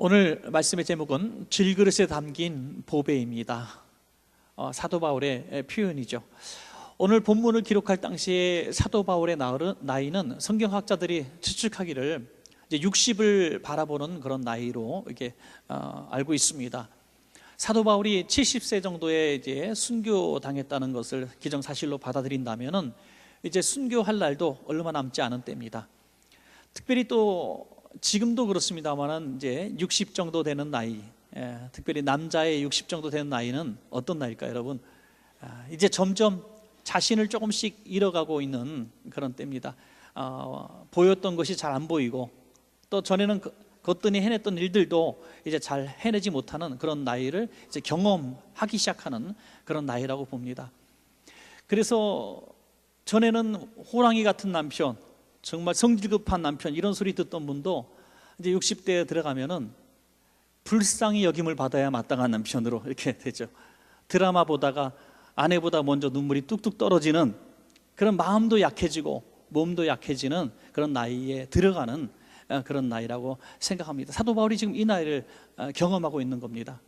오늘 말씀의 제목은 질그릇에 담긴 보배입니다. 사도 바울의 표현이죠. 오늘 본문을 기록할 당시에 사도 바울의 나이는 성경학자들이 추측하기를 이제 60을 바라보는 그런 나이로 이렇게 알고 있습니다. 사도 바울이 70세 정도에 이제 순교당했다는 것을 기정사실로 받아들인다면은 이제 순교할 날도 얼마 남지 않은 때입니다. 특별히 또 지금도 그렇습니다만은 이제 60 정도 되는 나이, 특별히 남자의 60 정도 되는 나이는 어떤 나이일까요, 여러분? 이제 점점 자신을 조금씩 잃어가고 있는 그런 때입니다. 보였던 것이 잘 안 보이고 또 전에는 거뜬히 해냈던 일들도 이제 잘 해내지 못하는 그런 나이를 이제 경험하기 시작하는 그런 나이라고 봅니다. 그래서 전에는 호랑이 같은 남편, 정말 성질급한 남편, 이런 소리 듣던 분도 이제 60대에 들어가면은 불쌍히 여김을 받아야 마땅한 남편으로 이렇게 되죠. 드라마 보다가 아내보다 먼저 눈물이 뚝뚝 떨어지는 그런 마음도 약해지고 몸도 약해지는 그런 나이에 들어가는 그런 나이라고 생각합니다. 사도 바울이 지금 이 나이를 경험하고 있는 겁니다.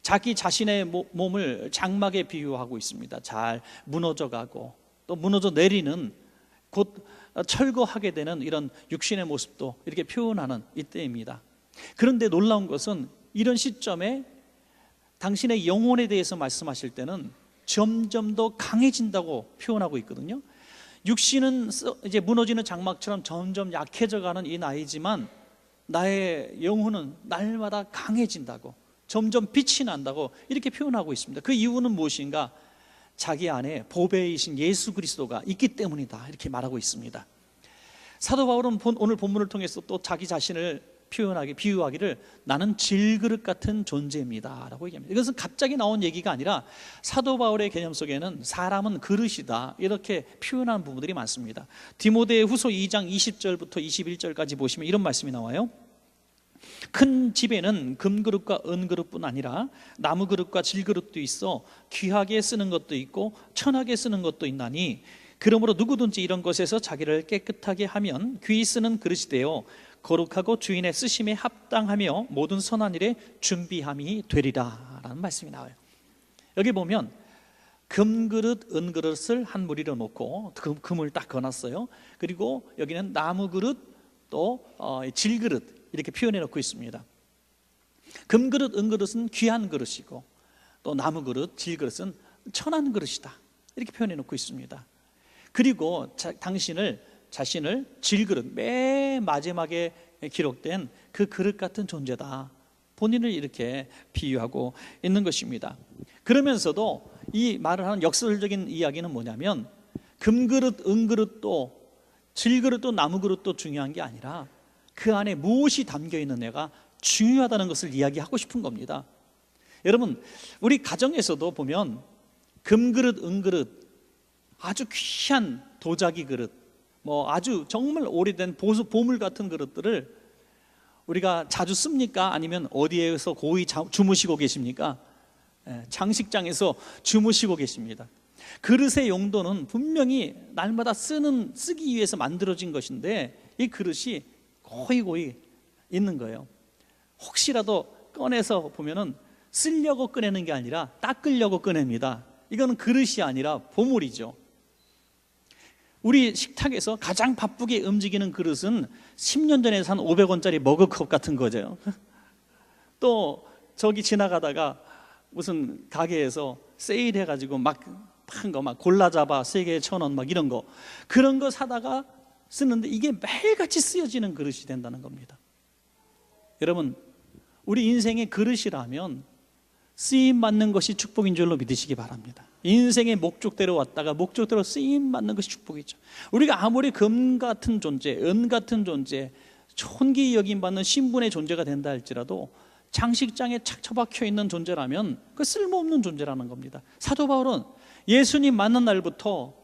자기 자신의 몸을 장막에 비유하고 있습니다. 잘 무너져가고 또 무너져 내리는, 곧 철거하게 되는 이런 육신의 모습도 이렇게 표현하는 이때입니다. 그런데 놀라운 것은 이런 시점에 당신의 영혼에 대해서 말씀하실 때는 점점 더 강해진다고 표현하고 있거든요. 육신은 이제 무너지는 장막처럼 점점 약해져가는 이 나이지만 나의 영혼은 날마다 강해진다고, 점점 빛이 난다고 이렇게 표현하고 있습니다. 그 이유는 무엇인가? 자기 안에 보배이신 예수 그리스도가 있기 때문이다, 이렇게 말하고 있습니다. 사도 바울은 오늘 본문을 통해서 또 자기 자신을 비유하기를 나는 질그릇 같은 존재입니다 라고 얘기합니다. 이것은 갑자기 나온 얘기가 아니라 사도 바울의 개념 속에는 사람은 그릇이다, 이렇게 표현하는 부분들이 많습니다. 디모데 후서 2장 20절부터 21절까지 보시면 이런 말씀이 나와요. 큰 집에는 금그릇과 은그릇뿐 아니라 나무그릇과 질그릇도 있어 귀하게 쓰는 것도 있고 천하게 쓰는 것도 있나니, 그러므로 누구든지 이런 것에서 자기를 깨끗하게 하면 귀히 쓰는 그릇이 되어 거룩하고 주인의 쓰심에 합당하며 모든 선한 일에 준비함이 되리라 라는 말씀이 나와요. 여기 보면 금그릇, 은그릇을 한 무리로 놓고 금을 딱 거놨어요. 그리고 여기는 나무그릇 또 질그릇 이렇게 표현해 놓고 있습니다. 금그릇, 은그릇은 귀한 그릇이고 또 나무그릇, 질그릇은 천한 그릇이다, 이렇게 표현해 놓고 있습니다. 그리고 자신을 질그릇, 맨 마지막에 기록된 그 그릇 같은 존재다, 본인을 이렇게 비유하고 있는 것입니다. 그러면서도 이 말을 하는 역설적인 이야기는 뭐냐면 금그릇, 은그릇도 질그릇도 나무그릇도 중요한 게 아니라 그 안에 무엇이 담겨 있는 애가 중요하다는 것을 이야기하고 싶은 겁니다. 여러분, 우리 가정에서도 보면 금그릇, 은그릇, 아주 귀한 도자기 그릇, 아주 정말 오래된 보물 같은 그릇들을 우리가 자주 씁니까? 아니면 어디에서 고이 주무시고 계십니까? 장식장에서 주무시고 계십니다. 그릇의 용도는 분명히 날마다 쓰기 위해서 만들어진 것인데 이 그릇이 고이 있는 거예요. 혹시라도 꺼내서 보면은 쓰려고 꺼내는 게 아니라 닦으려고 꺼냅니다. 이거는 그릇이 아니라 보물이죠. 우리 식탁에서 가장 바쁘게 움직이는 그릇은 10년 전에 산 500원짜리 머그컵 같은 거죠. 또 저기 지나가다가 무슨 가게에서 세일해가지고 막 골라잡아 3개에 1,000원 막 이런 거, 그런 거 사다가 쓰는데 이게 매일같이 쓰여지는 그릇이 된다는 겁니다. 여러분, 우리 인생의 그릇이라면 쓰임받는 것이 축복인 줄로 믿으시기 바랍니다. 인생의 목적대로 왔다가 목적대로 쓰임받는 것이 축복이죠. 우리가 아무리 금 같은 존재, 은 같은 존재, 존귀 여김받는 신분의 존재가 된다 할지라도 장식장에 착 처박혀 있는 존재라면 그 쓸모없는 존재라는 겁니다. 사도 바울은 예수님 만난 날부터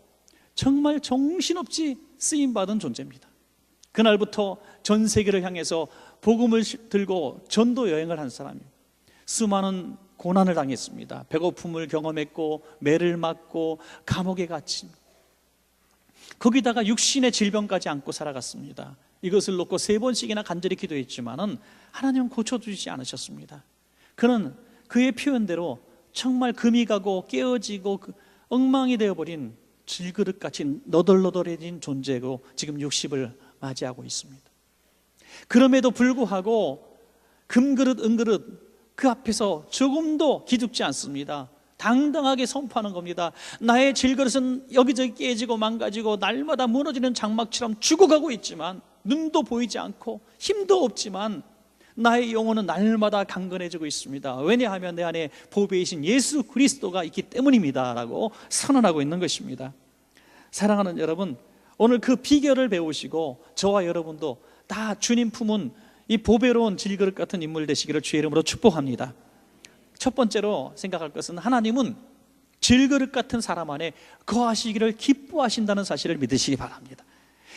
정말 정신없이 쓰임받은 존재입니다. 그날부터 전 세계를 향해서 복음을 들고 전도 여행을 한 사람이에요. 수많은 고난을 당했습니다. 배고픔을 경험했고 매를 맞고 감옥에 갇힌, 거기다가 육신의 질병까지 안고 살아갔습니다. 이것을 놓고 3번씩이나 간절히 기도했지만은 하나님은 고쳐주지 않으셨습니다. 그는 그의 표현대로 정말 금이 가고 깨어지고 엉망이 되어버린 질그릇같이 너덜너덜해진 존재고 지금 60을 맞이하고 있습니다. 그럼에도 불구하고 금그릇 은그릇 그 앞에서 조금도 기죽지 않습니다. 당당하게 선포하는 겁니다. 나의 질그릇은 여기저기 깨지고 망가지고 날마다 무너지는 장막처럼 죽어가고 있지만, 눈도 보이지 않고 힘도 없지만 나의 영혼은 날마다 강건해지고 있습니다. 왜냐하면 내 안에 보배이신 예수 그리스도가 있기 때문입니다 라고 선언하고 있는 것입니다. 사랑하는 여러분, 오늘 그 비결을 배우시고 저와 여러분도 다 주님 품은 이 보배로운 질그릇 같은 인물 되시기를 주의 이름으로 축복합니다. 첫 번째로 생각할 것은 하나님은 질그릇 같은 사람 안에 거하시기를 기뻐하신다는 사실을 믿으시기 바랍니다.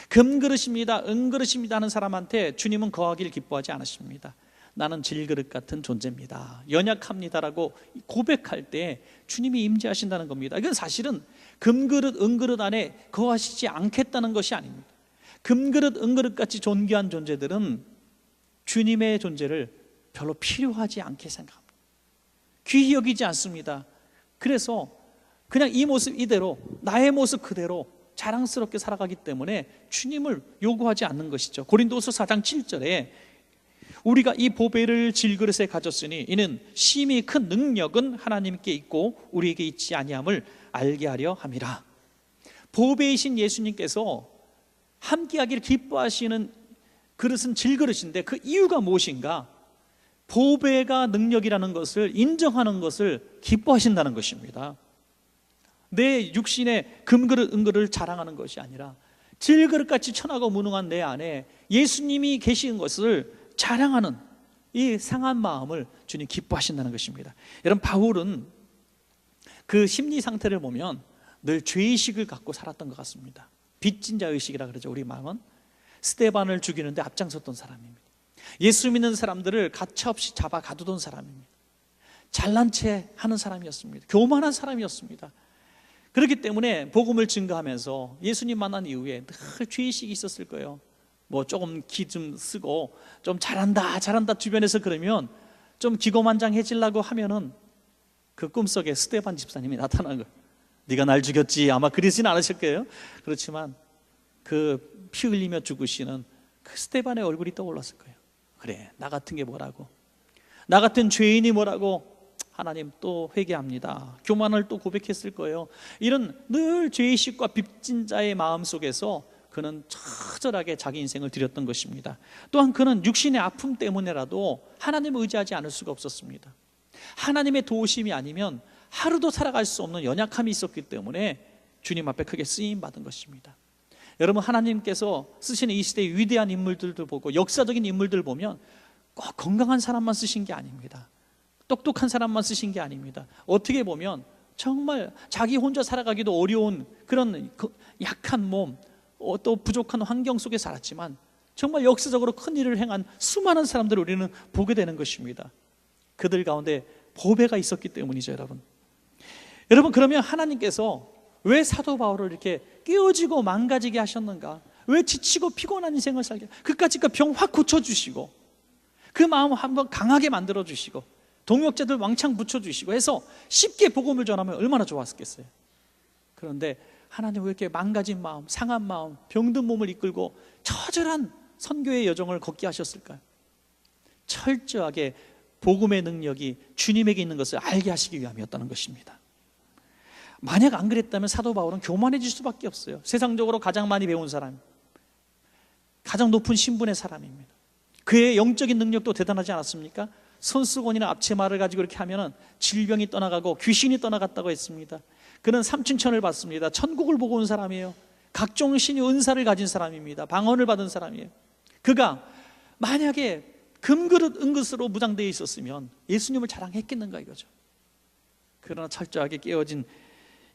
금그릇입니다, 은그릇입니다 하는 사람한테 주님은 거하기를 기뻐하지 않으십니다. 나는 질그릇 같은 존재입니다, 연약합니다라고 고백할 때 주님이 임재하신다는 겁니다. 이건 사실은 금그릇, 은그릇 안에 거하시지 않겠다는 것이 아닙니다. 금그릇, 은그릇같이 존귀한 존재들은 주님의 존재를 별로 필요하지 않게 생각합니다. 귀히 여기지 않습니다. 그래서 그냥 이 모습 이대로, 나의 모습 그대로 자랑스럽게 살아가기 때문에 주님을 요구하지 않는 것이죠. 고린도서 4장 7절에 우리가 이 보배를 질그릇에 가졌으니 이는 심히 큰 능력은 하나님께 있고 우리에게 있지 아니함을 알게 하려 함이라. 보배이신 예수님께서 함께하기를 기뻐하시는 그릇은 질그릇인데 그 이유가 무엇인가? 보배가 능력이라는 것을 인정하는 것을 기뻐하신다는 것입니다. 내 육신의 금그릇 은그릇을 자랑하는 것이 아니라 질그릇같이 천하고 무능한 내 안에 예수님이 계신 것을 자랑하는 이 상한 마음을 주님 기뻐하신다는 것입니다. 여러분, 바울은 그 심리 상태를 보면 늘 죄의식을 갖고 살았던 것 같습니다. 빚진 자 의식이라 그러죠. 우리 마음은 스데반을 죽이는데 앞장섰던 사람입니다. 예수 믿는 사람들을 가차없이 잡아 가두던 사람입니다. 잘난 체 하는 사람이었습니다. 교만한 사람이었습니다. 그렇기 때문에 복음을 증거하면서 예수님 만난 이후에 늘 죄의식이 있었을 거예요. 뭐 조금 기 좀 쓰고 좀 잘한다 주변에서 그러면 좀 기고만장해지려고 하면은 그 꿈속에 스데반 집사님이 나타난 거예요. 네가 날 죽였지, 아마 그러진 않으실 거예요. 그렇지만 그 피 흘리며 죽으시는 그 스데반의 얼굴이 떠올랐을 거예요. 그래, 나 같은 게 뭐라고, 나 같은 죄인이 뭐라고, 하나님 또 회개합니다. 교만을 또 고백했을 거예요. 이런 늘 죄의식과 빚진 자의 마음 속에서 그는 처절하게 자기 인생을 드렸던 것입니다. 또한 그는 육신의 아픔 때문에라도 하나님을 의지하지 않을 수가 없었습니다. 하나님의 도우심이 아니면 하루도 살아갈 수 없는 연약함이 있었기 때문에 주님 앞에 크게 쓰임받은 것입니다. 여러분, 하나님께서 쓰시는 이 시대의 위대한 인물들도 보고 역사적인 인물들 보면 꼭 건강한 사람만 쓰신 게 아닙니다. 똑똑한 사람만 쓰신 게 아닙니다. 어떻게 보면 정말 자기 혼자 살아가기도 어려운 그런 약한 몸, 또 부족한 환경 속에 살았지만 정말 역사적으로 큰 일을 행한 수많은 사람들을 우리는 보게 되는 것입니다. 그들 가운데 보배가 있었기 때문이죠. 여러분, 그러면 하나님께서 왜 사도 바울을 이렇게 깨어지고 망가지게 하셨는가? 왜 지치고 피곤한 인생을 살게, 그까짓 그 병 확 고쳐주시고 그 마음 한번 강하게 만들어주시고 동역자들 왕창 붙여주시고 해서 쉽게 복음을 전하면 얼마나 좋았겠어요. 그런데 하나님 왜 이렇게 망가진 마음, 상한 마음, 병든 몸을 이끌고 처절한 선교의 여정을 걷게 하셨을까요? 철저하게 복음의 능력이 주님에게 있는 것을 알게 하시기 위함이었다는 것입니다. 만약 안 그랬다면 사도 바울은 교만해질 수밖에 없어요. 세상적으로 가장 많이 배운 사람, 가장 높은 신분의 사람입니다. 그의 영적인 능력도 대단하지 않았습니까? 손수건이나 앞치마를 가지고 이렇게 하면은 질병이 떠나가고 귀신이 떠나갔다고 했습니다. 그는 삼층천을 받습니다. 천국을 보고 온 사람이에요. 각종 신의 은사를 가진 사람입니다. 방언을 받은 사람이에요. 그가 만약에 금그릇 은그릇으로 무장되어 있었으면 예수님을 자랑했겠는가 이거죠. 그러나 철저하게 깨어진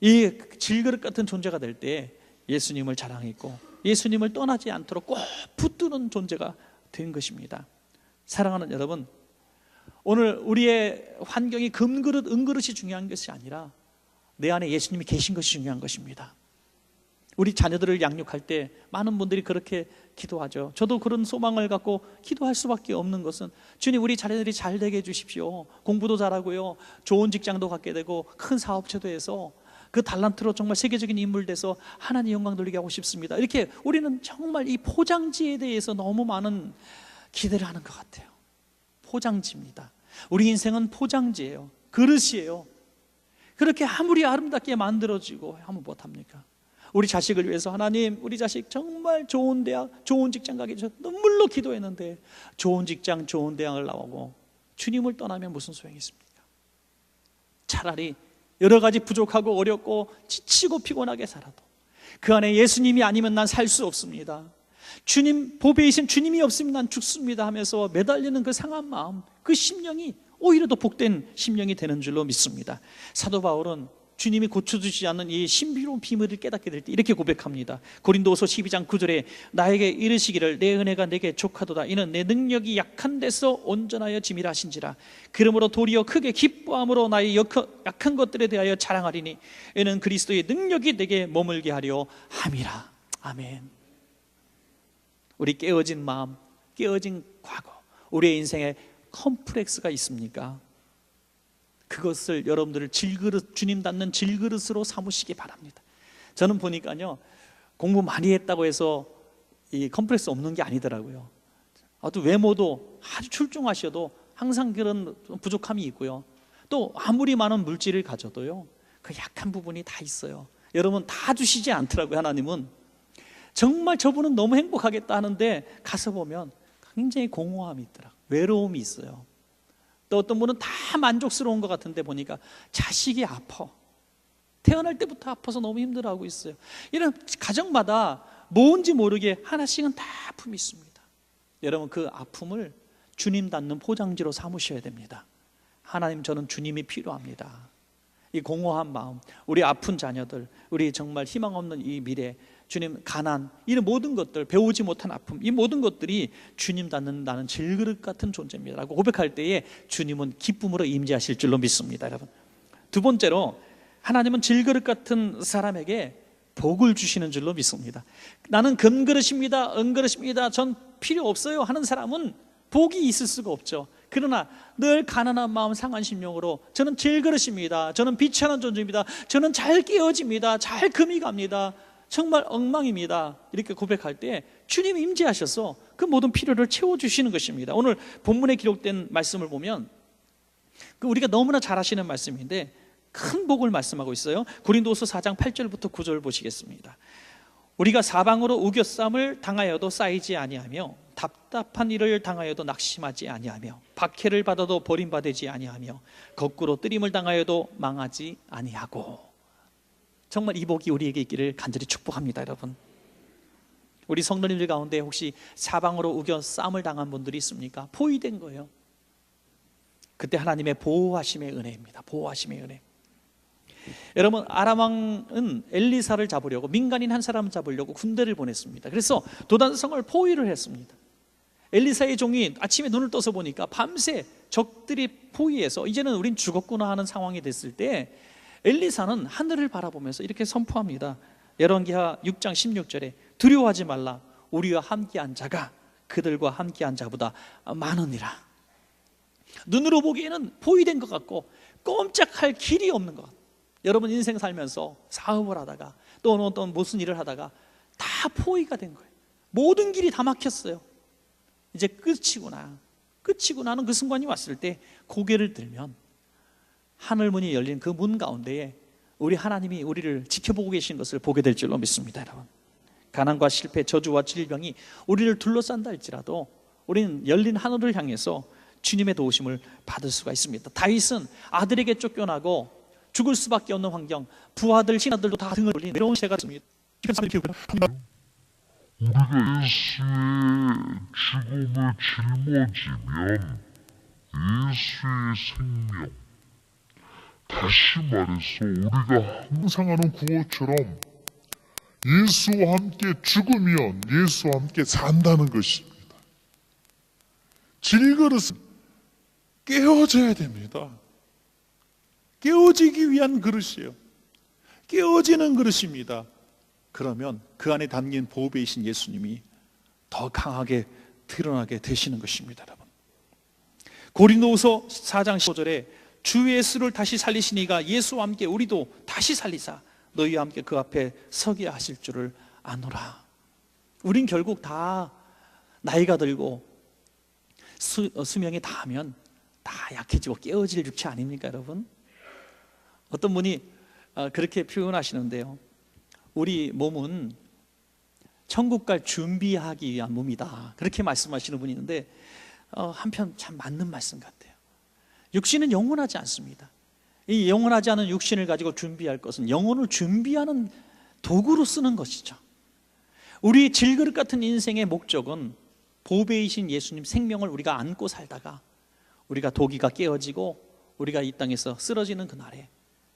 이 질그릇 같은 존재가 될 때 예수님을 자랑했고 예수님을 떠나지 않도록 꼭 붙드는 존재가 된 것입니다. 사랑하는 여러분, 오늘 우리의 환경이 금그릇 은그릇이 중요한 것이 아니라 내 안에 예수님이 계신 것이 중요한 것입니다. 우리 자녀들을 양육할 때 많은 분들이 그렇게 기도하죠. 저도 그런 소망을 갖고 기도할 수밖에 없는 것은, 주님, 우리 자녀들이 잘 되게 해주십시오. 공부도 잘하고요, 좋은 직장도 갖게 되고 큰 사업체도 해서 그 달란트로 정말 세계적인 인물 돼서 하나님 영광 돌리게 하고 싶습니다. 이렇게 우리는 정말 이 포장지에 대해서 너무 많은 기대를 하는 것 같아요. 포장지입니다. 우리 인생은 포장지예요. 그릇이에요. 그렇게 아무리 아름답게 만들어지고 하면 못합니까? 우리 자식을 위해서 하나님, 우리 자식 정말 좋은 대학, 좋은 직장 가게 해주셔서 눈물로 기도했는데 좋은 직장, 좋은 대학을 나오고 주님을 떠나면 무슨 소용이 있습니까? 차라리 여러 가지 부족하고 어렵고 지치고 피곤하게 살아도 그 안에 예수님이 아니면 난 살 수 없습니다. 주님, 보배이신 주님이 없으면 난 죽습니다 하면서 매달리는 그 상한 마음, 그 심령이 오히려 더 복된 심령이 되는 줄로 믿습니다. 사도 바울은 주님이 고쳐주시지 않는 이 신비로운 비밀을 깨닫게 될 때 이렇게 고백합니다. 고린도후서 12장 9절에 나에게 이르시기를 내 은혜가 내게 족하도다. 이는 내 능력이 약한 데서 온전하여 짐이라 하신지라. 그러므로 도리어 크게 기뻐함으로 나의 약한 것들에 대하여 자랑하리니 이는 그리스도의 능력이 내게 머물게 하려 함이라. 아멘. 우리 깨어진 마음, 깨어진 과거, 우리의 인생에 컴플렉스가 있습니까? 그것을 여러분들을 질그릇, 주님 닿는 질그릇으로 삼으시기 바랍니다. 저는 보니까요, 공부 많이 했다고 해서 이 컴플렉스 없는 게 아니더라고요. 또 외모도 아주 출중하셔도 항상 그런 부족함이 있고요. 또 아무리 많은 물질을 가져도요, 그 약한 부분이 다 있어요. 여러분, 다 주시지 않더라고요. 하나님은 정말 저분은 너무 행복하겠다 하는데 가서 보면 굉장히 공허함이 있더라고요. 외로움이 있어요. 또 어떤 분은 다 만족스러운 것 같은데 보니까 자식이 아파. 태어날 때부터 아파서 너무 힘들어하고 있어요. 이런 가정마다 뭔지 모르게 하나씩은 다 아픔이 있습니다. 여러분, 그 아픔을 주님 닿는 포장지로 삼으셔야 됩니다. 하나님, 저는 주님이 필요합니다. 이 공허한 마음, 우리 아픈 자녀들, 우리 정말 희망 없는 이 미래, 주님, 가난, 이런 모든 것들, 배우지 못한 아픔, 이 모든 것들이 주님 닿는 나는 질그릇 같은 존재입니다 라고 고백할 때에 주님은 기쁨으로 임재하실 줄로 믿습니다. 여러분, 두 번째로 하나님은 질그릇 같은 사람에게 복을 주시는 줄로 믿습니다. 나는 금그릇입니다, 은그릇입니다, 전 필요 없어요 하는 사람은 복이 있을 수가 없죠. 그러나 늘 가난한 마음, 상한 심령으로 저는 질그릇입니다, 저는 비천한 존재입니다, 저는 잘 깨어집니다, 잘 금이 갑니다, 정말 엉망입니다, 이렇게 고백할 때 주님이 임재하셔서 그 모든 필요를 채워주시는 것입니다. 오늘 본문에 기록된 말씀을 보면 우리가 너무나 잘 아시는 말씀인데 큰 복을 말씀하고 있어요. 고린도후서 4장 8절부터 9절 보시겠습니다. 우리가 사방으로 우겨쌈을 당하여도 쌓이지 아니하며 답답한 일을 당하여도 낙심하지 아니하며 박해를 받아도 버림받지 아니하며 거꾸로 뜨림을 당하여도 망하지 아니하고. 정말 이 복이 우리에게 있기를 간절히 축복합니다. 여러분, 우리 성도님들 가운데 혹시 사방으로 우겨 쌈을 당한 분들이 있습니까? 포위된 거예요. 그때 하나님의 보호하심의 은혜입니다. 보호하심의 은혜. 여러분, 아람 왕은 엘리사를 잡으려고, 민간인 한 사람을 잡으려고 군대를 보냈습니다. 그래서 도단성을 포위를 했습니다. 엘리사의 종이 아침에 눈을 떠서 보니까 밤새 적들이 포위해서 이제는 우린 죽었구나 하는 상황이 됐을 때 엘리사는 하늘을 바라보면서 이렇게 선포합니다. 열왕기하 6장 16절에 두려워하지 말라, 우리와 함께한 자가 그들과 함께한 자보다 많으니라. 눈으로 보기에는 포위된 것 같고 꼼짝할 길이 없는 것 같아요. 여러분, 인생 살면서 사업을 하다가 또 어떤 무슨 일을 하다가 다 포위가 된 거예요. 모든 길이 다 막혔어요. 이제 끝이구나 하는 그 순간이 왔을 때 고개를 들면 하늘 문이 열린 그 문 가운데에 우리 하나님이 우리를 지켜보고 계신 것을 보게 될 줄로 믿습니다. 여러분, 가난과 실패, 저주와 질병이 우리를 둘러싼다 할지라도 우리는 열린 하늘을 향해서 주님의 도우심을 받을 수가 있습니다. 다윗은 아들에게 쫓겨나고 죽을 수밖에 없는 환경, 부하들, 신하들도 다 등을 돌린 외로운 시대가 있습니다. 우리가 예수의 죽음을 짊어지면 예수의 생명, 다시 말해서 우리가 항상 하는 구호처럼 예수와 함께 죽으면 예수와 함께 산다는 것입니다. 질그릇은 깨어져야 됩니다. 깨어지기 위한 그릇이에요. 깨어지는 그릇입니다. 그러면 그 안에 담긴 보배이신 예수님이 더 강하게 드러나게 되시는 것입니다. 여러분, 고린도후서 4장 15절에 주 예수를 다시 살리시니가 예수와 함께 우리도 다시 살리사 너희와 함께 그 앞에 서게 하실 줄을 아노라. 우린 결국 다 나이가 들고 수명이 다하면 다 약해지고 깨어질 육체 아닙니까, 여러분? 어떤 분이 그렇게 표현하시는데요, 우리 몸은 천국 갈 준비하기 위한 몸이다, 그렇게 말씀하시는 분이 있는데 한편 참 맞는 말씀 같아요. 육신은 영원하지 않습니다. 이 영원하지 않은 육신을 가지고 준비할 것은 영혼을 준비하는 도구로 쓰는 것이죠. 우리 질그릇 같은 인생의 목적은 보배이신 예수님 생명을 우리가 안고 살다가 우리가 도기가 깨어지고 우리가 이 땅에서 쓰러지는 그날에,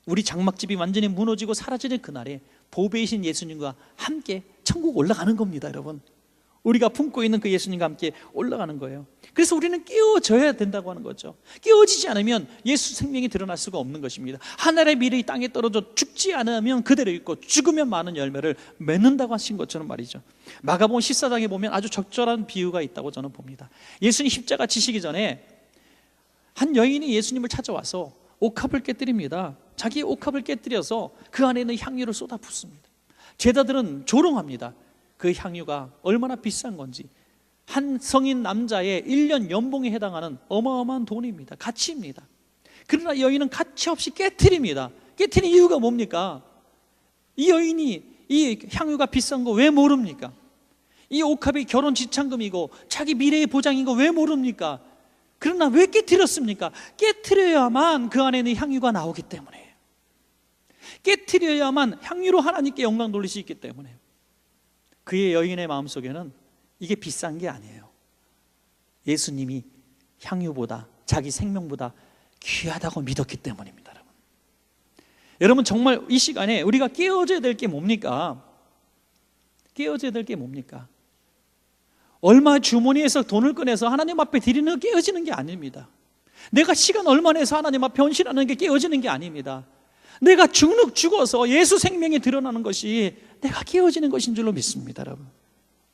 우리 장막집이 완전히 무너지고 사라지는 그날에 보배이신 예수님과 함께 천국 올라가는 겁니다. 여러분, 우리가 품고 있는 그 예수님과 함께 올라가는 거예요. 그래서 우리는 깨어져야 된다고 하는 거죠. 깨어지지 않으면 예수 생명이 드러날 수가 없는 것입니다. 하늘의 밀이 땅에 떨어져 죽지 않으면 그대로 있고 죽으면 많은 열매를 맺는다고 하신 것처럼 말이죠. 마가복음 14장에 보면 아주 적절한 비유가 있다고 저는 봅니다. 예수님 십자가 지시기 전에 한 여인이 예수님을 찾아와서 옥합을 깨뜨립니다. 자기의 옥합을 깨뜨려서 그 안에 있는 향유를 쏟아 붓습니다. 제자들은 조롱합니다. 그 향유가 얼마나 비싼 건지. 한 성인 남자의 1년 연봉에 해당하는 어마어마한 돈입니다. 가치입니다. 그러나 여인은 가치 없이 깨트립니다. 깨트린 이유가 뭡니까? 이 여인이 이 향유가 비싼 거 왜 모릅니까? 이 옥합이 결혼 지참금이고 자기 미래의 보장인 거 왜 모릅니까? 그러나 왜 깨트렸습니까? 깨트려야만 그 안에 있는 향유가 나오기 때문에, 깨트려야만 향유로 하나님께 영광 돌릴 수 있기 때문에. 그의 여인의 마음속에는 이게 비싼 게 아니에요. 예수님이 향유보다, 자기 생명보다 귀하다고 믿었기 때문입니다. 여러분, 정말 이 시간에 우리가 깨어져야 될 게 뭡니까? 깨어져야 될 게 뭡니까? 얼마 주머니에서 돈을 꺼내서 하나님 앞에 드리는 게 깨어지는 게 아닙니다. 내가 시간 얼마 내서 하나님 앞에 헌신하는 게 깨어지는 게 아닙니다. 내가 죽어서 예수 생명이 드러나는 것이 내가 깨어지는 것인 줄로 믿습니다. 여러분,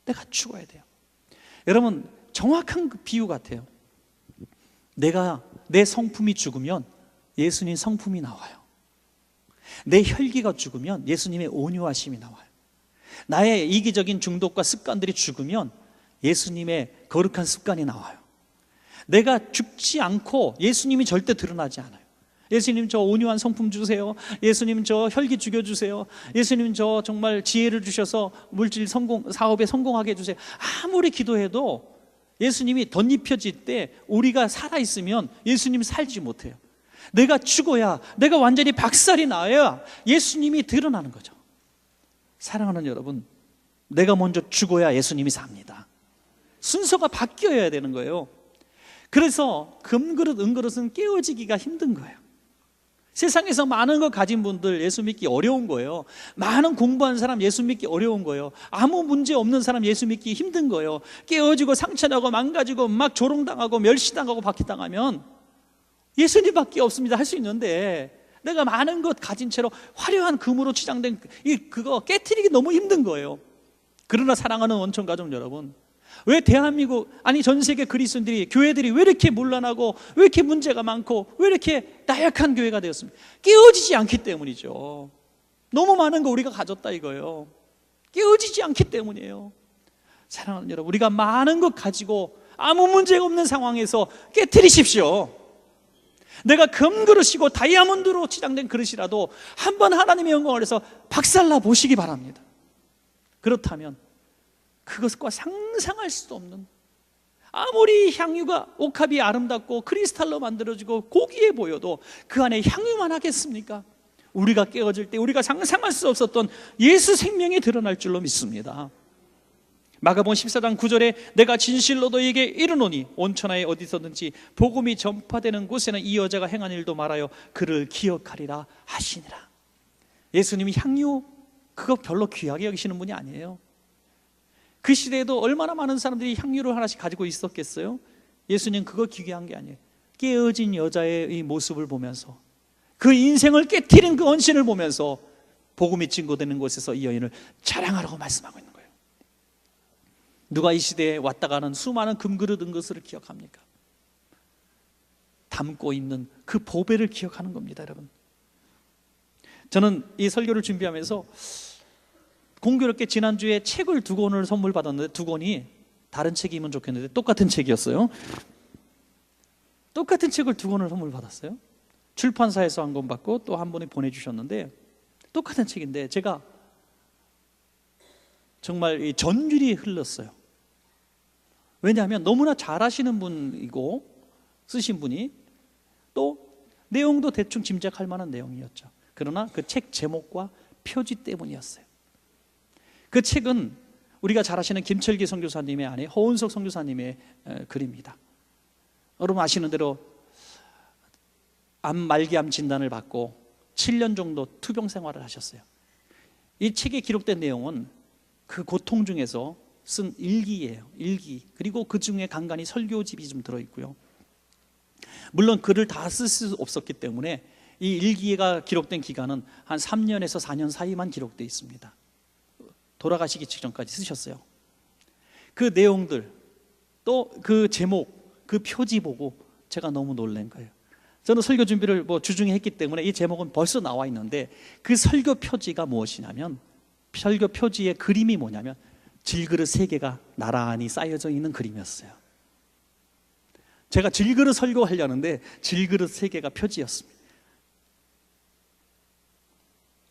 내가 죽어야 돼요. 여러분, 정확한 그 비유 같아요. 내 성품이 죽으면 예수님 성품이 나와요. 내 혈기가 죽으면 예수님의 온유하심이 나와요. 나의 이기적인 중독과 습관들이 죽으면 예수님의 거룩한 습관이 나와요. 내가 죽지 않고 예수님이 절대 드러나지 않아요. 예수님, 저 온유한 성품 주세요. 예수님, 저 혈기 죽여주세요. 예수님, 저 정말 지혜를 주셔서 물질 사업에 성공하게 해주세요. 아무리 기도해도 예수님이 덧입혀질 때 우리가 살아있으면 예수님이 살지 못해요. 내가 죽어야, 내가 완전히 박살이 나야 예수님이 드러나는 거죠. 사랑하는 여러분, 내가 먼저 죽어야 예수님이 삽니다. 순서가 바뀌어야 되는 거예요. 그래서 금그릇 은그릇은 깨어지기가 힘든 거예요. 세상에서 많은 거 가진 분들 예수 믿기 어려운 거예요. 많은 공부한 사람 예수 믿기 어려운 거예요. 아무 문제 없는 사람 예수 믿기 힘든 거예요. 깨어지고 상처나고 망가지고 막 조롱당하고 멸시당하고 박해당하면 예수님밖에 없습니다 할 수 있는데, 내가 많은 것 가진 채로 화려한 금으로 치장된 그거 깨트리기 너무 힘든 거예요. 그러나 사랑하는 원천 가족 여러분, 왜 대한민국, 아니 전 세계 그리스도인들이, 교회들이 왜 이렇게 문란하고 왜 이렇게 문제가 많고 왜 이렇게 나약한 교회가 되었습니까? 깨어지지 않기 때문이죠. 너무 많은 거 우리가 가졌다 이거예요. 깨어지지 않기 때문이에요. 사랑하는 여러분, 우리가 많은 것 가지고 아무 문제가 없는 상황에서 깨트리십시오. 내가 금그릇이고 다이아몬드로 치장된 그릇이라도 한번 하나님의 영광을 해서 박살나 보시기 바랍니다. 그렇다면 그것과 상상할 수도 없는, 아무리 향유가 옥합이 아름답고 크리스탈로 만들어지고 고귀해 보여도 그 안에 향유만 하겠습니까? 우리가 깨어질 때 우리가 상상할 수 없었던 예수 생명이 드러날 줄로 믿습니다. 마가복음 14장 9절에 내가 진실로 너희에게 이르노니 온천하에 어디서든지 복음이 전파되는 곳에는 이 여자가 행한 일도 말하여 그를 기억하리라 하시니라. 예수님이 향유 그거 별로 귀하게 여기시는 분이 아니에요. 그 시대에도 얼마나 많은 사람들이 향유를 하나씩 가지고 있었겠어요? 예수님 그거 귀한 게 아니에요. 깨어진 여자의 이 모습을 보면서, 그 인생을 깨트린 그 헌신을 보면서 복음이 증거되는 곳에서 이 여인을 자랑하라고 말씀하고 있는 거예요. 누가 이 시대에 왔다 가는 수많은 금그릇 은그릇을 기억합니까? 담고 있는 그 보배를 기억하는 겁니다, 여러분. 저는 이 설교를 준비하면서 공교롭게 지난주에 책을 2권을 선물 받았는데 2권이 다른 책이면 좋겠는데 똑같은 책이었어요. 똑같은 책을 2권을 선물 받았어요. 출판사에서 한 권 받고 또 한 분이 보내주셨는데 똑같은 책인데 제가 정말 이 전율이 흘렀어요. 왜냐하면 너무나 잘하시는 분이고 쓰신 분이 또 내용도 대충 짐작할 만한 내용이었죠. 그러나 그 책 제목과 표지 때문이었어요. 그 책은 우리가 잘 아시는 김철기 선교사님의 아내 허은석 선교사님의 글입니다. 여러분 아시는 대로 말기암 진단을 받고 7년 정도 투병 생활을 하셨어요. 이 책에 기록된 내용은 그 고통 중에서 쓴 일기예요. 일기. 그리고 그 중에 간간히 설교집이 좀 들어있고요. 물론 글을 다 쓸 수 없었기 때문에 이 일기가 기록된 기간은 한 3년에서 4년 사이만 기록되어 있습니다. 돌아가시기 직전까지 쓰셨어요. 그 내용들, 또 그 제목, 그 표지 보고 제가 너무 놀란 거예요. 저는 설교 준비를 주중에 했기 때문에 이 제목은 벌써 나와 있는데 그 설교 표지가 무엇이냐면, 설교 표지의 그림이 뭐냐면 질그릇 3개가 나란히 쌓여져 있는 그림이었어요. 제가 질그릇 설교하려는데 질그릇 3개가 표지였습니다.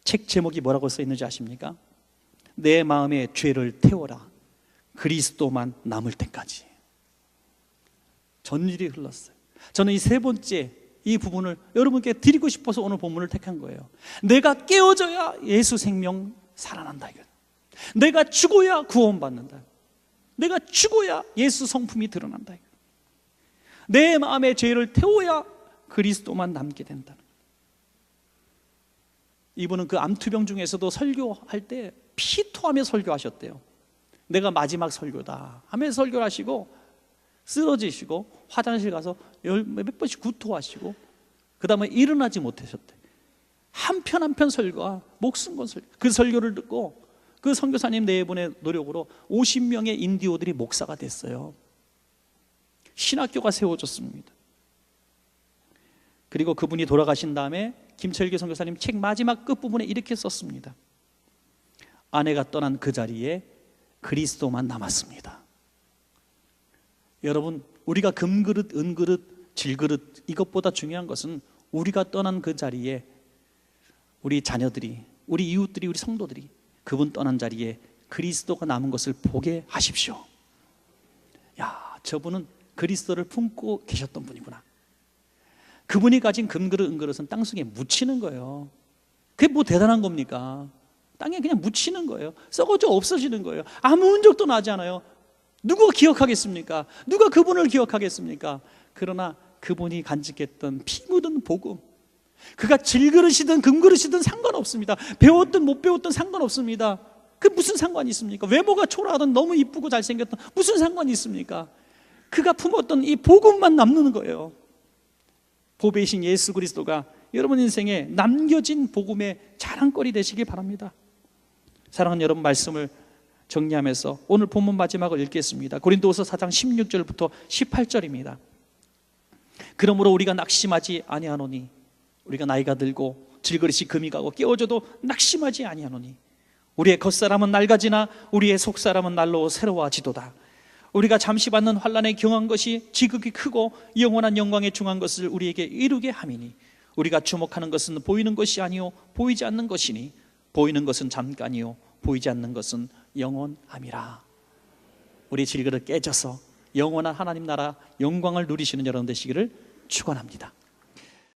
책 제목이 뭐라고 써 있는지 아십니까? 내 마음의 죄를 태워라, 그리스도만 남을 때까지. 전율이 흘렀어요. 저는 이 3번째 이 부분을 여러분께 드리고 싶어서 오늘 본문을 택한 거예요. 내가 깨어져야 예수 생명 살아난다. 내가 죽어야 구원받는다. 내가 죽어야 예수 성품이 드러난다. 내 마음의 죄를 태워야 그리스도만 남게 된다. 이분은 그 암투병 중에서도 설교할 때 피토하며 설교하셨대요. 내가 마지막 설교다 하며 설교를 하시고 쓰러지시고 화장실 가서 몇 번씩 구토하시고 그 다음에 일어나지 못하셨대. 한 편 한 편 설교와 목숨 건 설교. 그 설교를 듣고 그 선교사님 4분의 노력으로 50명의 인디오들이 목사가 됐어요. 신학교가 세워졌습니다. 그리고 그분이 돌아가신 다음에 김철기 선교사님 책 마지막 끝부분에 이렇게 썼습니다. 아내가 떠난 그 자리에 그리스도만 남았습니다. 여러분, 우리가 금그릇, 은그릇, 질그릇, 이것보다 중요한 것은 우리가 떠난 그 자리에 우리 자녀들이, 우리 이웃들이, 우리 성도들이 그분 떠난 자리에 그리스도가 남은 것을 보게 하십시오. 야, 저분은 그리스도를 품고 계셨던 분이구나. 그분이 가진 금그릇, 은그릇은 땅속에 묻히는 거예요. 그게 뭐 대단한 겁니까? 땅에 그냥 묻히는 거예요. 썩어져 없어지는 거예요. 아무 흔적도 나지 않아요. 누가 기억하겠습니까? 누가 그분을 기억하겠습니까? 그러나 그분이 간직했던 피 묻은 복음, 그가 질그릇이든 금그릇이든 상관없습니다. 배웠든 못 배웠든 상관없습니다. 그 무슨 상관이 있습니까? 외모가 초라하든 너무 이쁘고 잘생겼든 무슨 상관이 있습니까? 그가 품었던 이 복음만 남는 거예요. 보배이신 예수 그리스도가 여러분 인생에 남겨진 복음의 자랑거리 되시기 바랍니다. 사랑하는 여러분, 말씀을 정리하면서 오늘 본문 마지막을 읽겠습니다. 고린도후서 4장 16절부터 18절입니다. 그러므로 우리가 낙심하지 아니하노니, 우리가 나이가 들고 질그릇이 금이 가고 깨어져도 낙심하지 아니하노니, 우리의 겉사람은 낡아지나 우리의 속사람은 날로 새로워지도다. 우리가 잠시 받는 환난에 경한 것이 지극히 크고 영원한 영광에 중한 것을 우리에게 이루게 함이니, 우리가 주목하는 것은 보이는 것이 아니요 보이지 않는 것이니, 보이는 것은 잠깐이요 보이지 않는 것은 영원함이라. 우리 질그릇 깨져서 영원한 하나님 나라 영광을 누리시는 여러분 되시기를 축원합니다.